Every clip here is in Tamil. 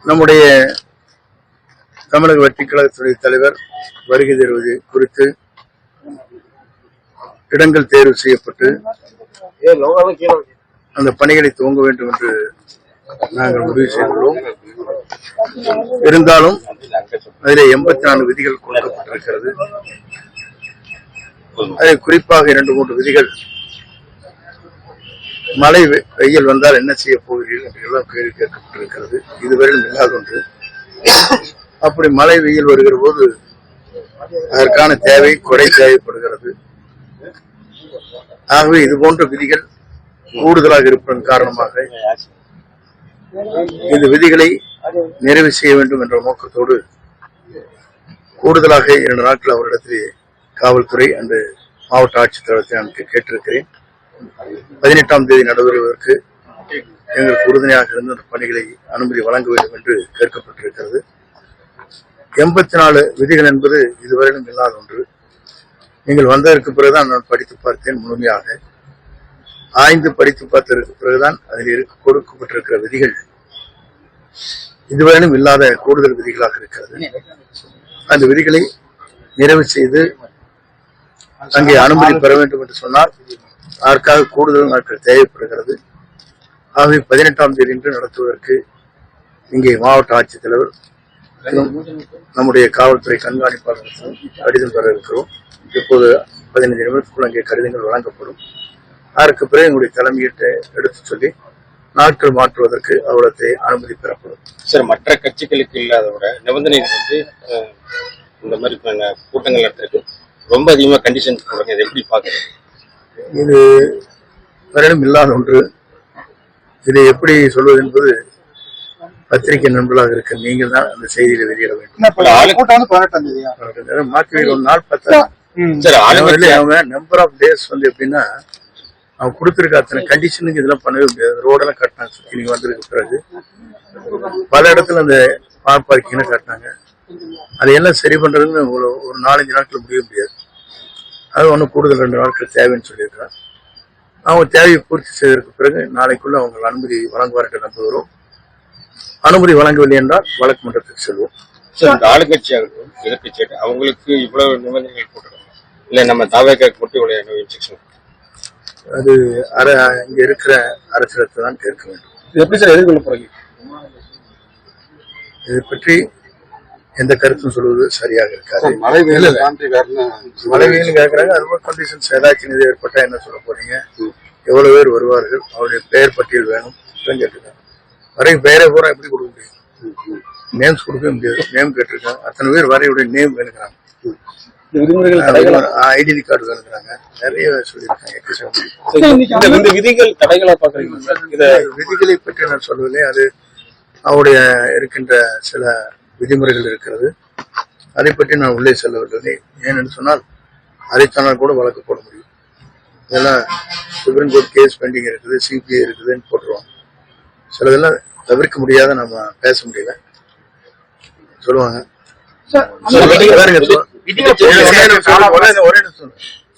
நம்முடைய தமிழக வெற்றி கழகத்துடைய தலைவர் வருகை தருவது குறித்து இடங்கள் தேர்வு செய்யப்பட்டு அந்த பணிகளை துவங்க வேண்டும் என்று நாங்கள் முடிவு செய்துள்ளோம். இருந்தாலும் அதில் 84 விதிகள் கொடுக்கப்பட்டிருக்கிறது. அதில் குறிப்பாக 2-3 விதிகள் மழை வெயில் வந்தால் என்ன செய்ய போகிறீர்கள் என்று எல்லாம் கேள்வி கேட்கப்பட்டிருக்கிறது. இதுவரையில் இல்லாத ஒன்று. அப்படி மழை வெயில் வருகிற போது அதற்கான தேவை கொடை தேவைப்படுகிறது. ஆகவே இது போன்ற விதிகள் கூடுதலாக இருப்பதன் காரணமாக இந்த விதிகளை நிறைவு செய்ய வேண்டும் என்ற நோக்கத்தோடு கூடுதலாக 2 நாட்கள் அவரிடத்தில் காவல்துறை அந்த மாவட்ட ஆட்சித்தலைவரை நான் கேட்டிருக்கிறேன். 18ஆம் தேதி நடைபெறுவதற்கு எங்களுக்கு உறுதுணையாக இருந்து அந்த பணிகளை அனுமதி வழங்க வேண்டும் என்று கேட்கப்பட்டிருக்கிறது. 84 விதிகள் என்பது இதுவரையிலும் இல்லாத ஒன்று. நீங்கள் வந்ததற்கு பிறகுதான் நான் படித்து பார்த்தேன். முழுமையாக ஆய்ந்து படித்து பார்த்ததற்கு பிறகுதான் அதில் கொடுக்கப்பட்டிருக்கிற விதிகள் இதுவரையிலும் இல்லாத கூடுதல் விதிகளாக இருக்கிறது. அந்த விதிகளை நிறைவு செய்து அங்கே அனுமதி பெற வேண்டும் என்று சொன்னால் அதற்காக கூடுதல் நாட்கள் தேவைப்படுகிறது. ஆகவே 18ஆம் தேதி இன்று நடத்துவதற்கு இங்கே மாவட்ட ஆட்சித்தலைவர் நம்முடைய காவல்துறை கண்காணிப்பாளர் கடிதம் பெற இருக்கிறோம். இப்போது 15 நிமிடத்துக்குள் அங்கே கடிதங்கள் வழங்கப்படும். அதற்கு பிறகு எங்களுடைய தலைமையிட்ட எடுத்து சொல்லி நாட்கள் மாற்றுவதற்கு அவரது அனுமதி பெறப்படும். சார், மற்ற கட்சிகளுக்கு இல்லாத நிபந்தனைகள் இந்த மாதிரி கூட்டங்கள் நடத்துறதுக்கு ரொம்ப அதிகமா கண்டிஷன் போடுறாங்க. இதை எப்படி பாக்குறீங்க? இது வேறிடம் இல்லாத ஒன்று. இதை எப்படி சொல்வது என்பது பத்திரிகை நண்பர்களாக இருக்க நீங்கள் தான் அந்த செய்தியை வெளியிட வேண்டும். மாற்றி ஒரு நாள் 10 நம்பர் ஆஃப் டேஸ் எப்படின்னா அவன் கொடுத்திருக்க அத்தனை கண்டிஷனுக்கு இதெல்லாம் பண்ணவே முடியாது. ரோடெல்லாம் கட்டினாங்க. சுற்றி நீங்க வந்ததுக்கு பிறகு பல இடத்துல அந்த கார் பார்க்கிங் கட்டினாங்க. அதையெல்லாம் சரி பண்றதுன்னு ஒரு 4-5 நாட்கள் முடிய முடியாது. அது ஒன்றும் கூடுதல் 2 நாட்கள் தேவைன்னு சொல்லியிருக்கிறான். அவங்க தேவையை பூர்த்தி செய்ததற்கு பிறகு நாளைக்குள்ள அவங்க அனுமதி வழங்குவார் என்று நம்புகிறோம். அனுமதி வழங்கவில்லை என்றால் வழக்கு மன்றத்துக்கு செல்வோம். இந்த ஆளுங்கட்சியாகட்டும் எதிர்கட்சியாகட்டும் அவங்களுக்கு இவ்வளவு நிபந்தனைகள் போட்டுருக்காங்க. இல்ல நம்ம தாவேக்கா போட்டு இவ்வளவு இன்ஸ்ட்ரக்ஷன் அது இங்க இருக்கிற அரசியலத்தை தான் கேட்க வேண்டும். எப்படி சார் எதிர்கொள்ள போறீங்க? இதை பற்றி எந்த கருத்தும் சொல்வது சரியாக இருக்காது. மழை வெயில் கேட்கறாங்க. அது கண்டிஷன்ஸ் ஏதாச்சும் இது ஏற்பட்டா என்ன சொல்ல போறீங்க? எவ்வளவு பேர் வருவார்கள்? அவருடைய பெயர் பட்டியல் வேணும் கேட்டிருக்காங்க. வரைக்கும் பெயரை பூரா எப்படி கொடுக்க முடியும்? நேம்ஸ் கொடுக்க முடியாது. நேம் கேட்டிருக்காங்க. அத்தனை பேர் வரையுடைய நேம் வேணுங்கிறாங்க. ஐடென்டி கார்டு வேணுங்கிறாங்க. நிறைய சொல்லியிருக்காங்க. விதிகள் தடைகளா பாக்குறீங்க? விதிகளை பற்றி நான் சொல்லவில்லை. அது அவருடைய இருக்கின்ற சில விதிமுறைகள் இருக்கிறது. அதை பற்றி நான் உள்ளே செல்லவில்லை. ஏனென்று சொன்னால் அதைத்தானால் கூட வழக்கு போட முடியும். இதெல்லாம் சுப்ரீம் கோர்ட் கேஸ் பெண்டிங் இருக்குது, சிபிஐ இருக்குதுன்னு போட்டுருவாங்க. சிலதெல்லாம் தவிர்க்க முடியாத நம்ம பேச முடியல சொல்லுவாங்க.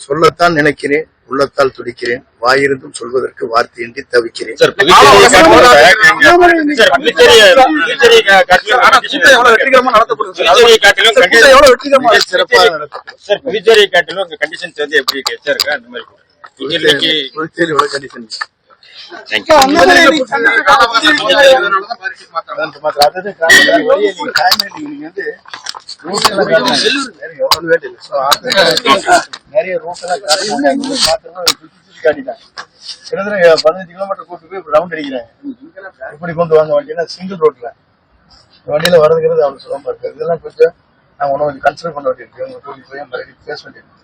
சொல்லத்தான் நினைக்கிறேன், உள்ளத்தால் துடிக்கிறேன், வாயிருந்தும் சொல்வதற்கு வார்த்தையின்றி தவிக்கிறேன். புதுச்சேரியை காட்டிலும் உங்க கண்டிஷன்ஸ் எப்படி இருக்கு? அந்த மாதிரி புதுச்சேரியோட கண்டிஷன் நிறைய ரோட்டெல்லாம் 15 கிலோமீட்டர் கூட்டு போய் ரவுண்ட் அடிக்கிறேன். இப்படி கொண்டு வாங்க வண்டினா சிங்கிள் ரோட்ல வண்டியில வரதுங்கிறது அவ்வளவு சுலமா இருக்கு. இதெல்லாம் கொஞ்சம் நாங்க ஒன்னும் கன்சிடர் பண்ண வேண்டியிருக்கு. உங்க கூட்டிட்டு போய் மறுபடியும் பேச வேண்டியிருக்கு.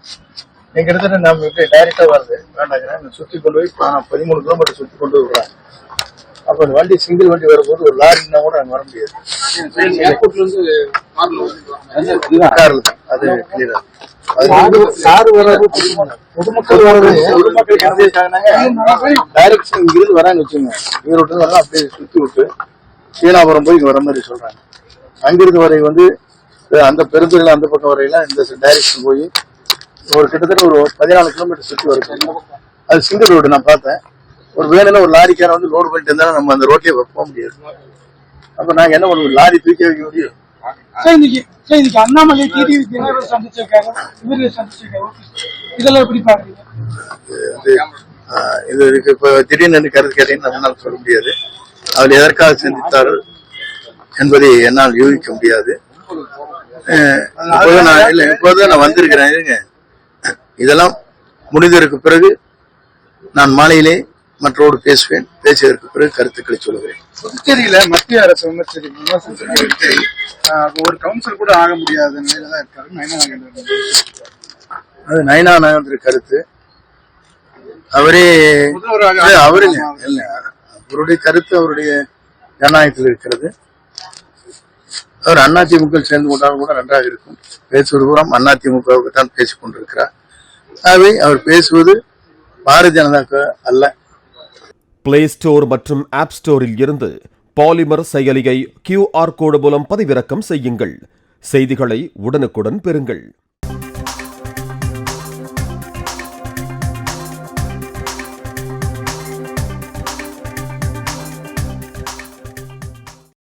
நீங்க எடுத்துட்டு நம்ம எப்படி டைரக்டா வருது வேண்டாங்க. சுத்தி கொண்டு போய் 13 கிலோமீட்டர் சுத்தி கொண்டு போய் விடுறாங்க. அப்ப அந்த வண்டி சிங்கிள் வண்டி வரும்போது ஒரு லாரின்னா கூட அங்க வர முடியாது. அது கிளியரா பொதுமக்கள் டைரக்ஷன் இங்கிருந்து வராங்க வச்சுங்க. ஈரோட்டு வரலாம் அப்படியே சுத்தி விட்டு சீனாபுரம் போய் இங்க வர மாதிரி சொல்றாங்க. அங்கிருந்து வரை அந்த பெருந்துறையில அந்த பக்கம் வரையெல்லாம் இந்த டைரக்ஷன் போய் ஒரு கிட்டத்தட்ட ஒரு 14 கிலோமீட்டர் சுற்றி வரும். அது சிங்கிள் ரோடு. நான் பார்த்தேன். ஒரு வேலையில ஒரு லாரிக்கார லோடு பண்ணிட்டு இருந்தாலும் நம்ம அந்த ரோட்லயே போக முடியாது. அப்ப நாங்க என்ன பண்ணுவோம்? லாரி தூக்கி வைக்க முடியும்? இன்னைக்கு அண்ணாமலை டிடிவி தினகரன் சந்திச்சிருக்காரு, இவரை சந்திச்சிருக்காரு. இதெல்லாம் எப்படி பாக்குறீங்க? இது இப்ப திடீர்னு கருத்து கேட்டீங்கன்னு நம்மளால சொல்ல முடியாது. அவர் எதற்காக சந்தித்தார்கள் என்பதை என்னால் யூகிக்க முடியாது. இப்போதான் நான் வந்திருக்கிறேன். இருங்க, இதெல்லாம் முடிந்ததற்கு பிறகு நான் மாலையிலே மற்றோடு பேசுவேன். பேசியதற்கு பிறகு கருத்துக்களை சொல்லுவேன். புதுச்சேரியில மத்திய அரசு ஒரு கவுன்சில் கூட ஆக முடியாத நிலையில தான் இருக்காரு நயனா நாகேந்திரன். அது நயனா நாகேந்திரன் கருத்து. அவருடைய கருத்து அவருடைய ஜனநாயகத்தில் இருக்கிறது. அவர் அதிமுக சேர்ந்து கொண்டாலும் கூட நன்றாக இருக்கும். பேசுவது பூரா அதிமுகவுக்கு தான் பேசிக் கொண்டிருக்கிறார். ஆகவே அவர் பேசுவது பாரதிய ஜனதாவுக்கு அல்ல. பிளே ஸ்டோர் மற்றும் ஆப் ஸ்டோரில் இருந்து பாலிமர் செயலியை QR கோடு மூலம் பதிவிறக்கம் செய்யுங்கள். செய்திகளை உடனுக்குடன் பெறுங்கள்.